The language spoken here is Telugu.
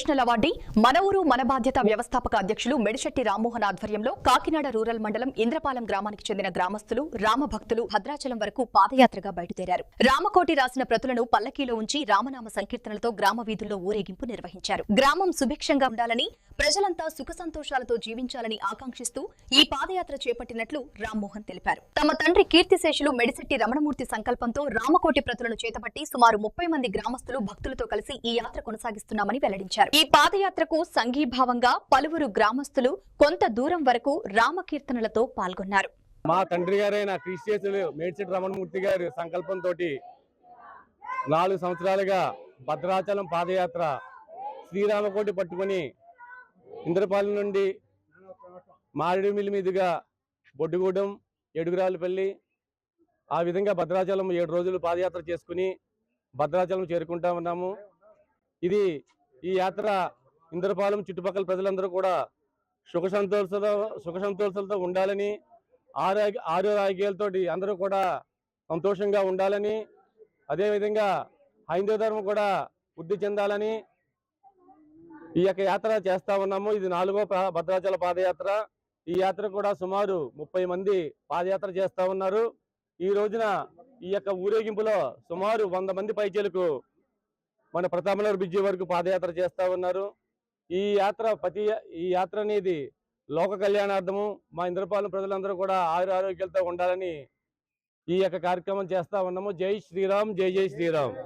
నేషనల్ అవార్డీ మన ఊరు మన బాధ్యత వ్యవస్థాపక అధ్యక్షులు మెడిశెట్టి రామ్మోహన్ ఆధ్వర్యంలో కాకినాడ రూరల్ మండలం ఇంద్రపాలెం గ్రామానికి చెందిన గ్రామస్తులు రామభక్తులు భద్రాచలం వరకు పాదయాత్రగా బయలుదేరారు. రామకోటి రాసిన ప్రతులను పల్లకీలో ఉంచి రామనామ సంకీర్తనలతో గ్రామ వీధుల్లో ఊరేగింపు నిర్వహించారు. గ్రామం సుభిక్షంగా ఉండాలని, ప్రజలంతా సుఖ సంతోషాలతో జీవించాలని ఆకాంక్షిస్తూ ఈ పాదయాత్ర చేపట్టినట్లు రామ్మోహన్ తెలిపారు. తమ తండ్రి కీర్తిశేషులు మెడిశెట్టి రమణమూర్తి సంకల్పంతో రామకోటి ప్రతులను చేతపట్టి సుమారు 30 మంది గ్రామస్తులు భక్తులతో కలిసి ఈ యాత్ర కొనసాగిస్తున్నామని వెల్లడించారు. ఈ పాదయాత్రకు సంఘీభావంగా పలువురు గ్రామస్తులు కొంత దూరం వరకు రామకీర్తనలతో పాల్గొన్నారు. మా తండ్రి గారైన కీర్తిశేషులు మెడిశెట్టి రమణమూర్తి గారి సంకల్పంతో 4 సంవత్సరాలుగా భద్రాచలం పాదయాత్ర శ్రీరామకోటి పట్టుకుని ఇంద్రపాలెం నుండి మారేడుమిల్లి మీదుగా బొడ్డుగూడెం, ఏడుగురాలపల్లి, ఆ విధంగా భద్రాచలం 7 రోజులు పాదయాత్ర చేసుకుని భద్రాచలం చేరుకుంటా ఉన్నాము. ఈ యాత్ర ఇంద్రపాలెం చుట్టుపక్కల ప్రజలందరూ కూడా సుఖ సంతోషాలతో ఉండాలని, ఆరోగ్యాలతో అందరూ కూడా సంతోషంగా ఉండాలని, అదేవిధంగా హైందవ ధర్మం కూడా వృద్ధి చెందాలని ఈ యొక్క యాత్ర చేస్తా ఉన్నాము. ఇది 4వ భద్రాచల పాదయాత్ర. ఈ యాత్ర కూడా సుమారు 30 మంది పాదయాత్ర చేస్తా ఉన్నారు. ఈ రోజున ఈ యొక్క ఊరేగింపులో సుమారు 100 మంది పైచేలకు మన ప్రతాపనగర్ బ్రిడ్జి వరకు పాదయాత్ర చేస్తా ఉన్నారు. ఈ యాత్ర అనేది లోక కళ్యాణార్థము మా ఇంద్రపాలెం ప్రజలందరూ కూడా ఆరోగ్యాలతో ఉండాలని ఈ యొక్క కార్యక్రమం చేస్తా ఉన్నాము. జై శ్రీరామ్, జై జై శ్రీరామ్.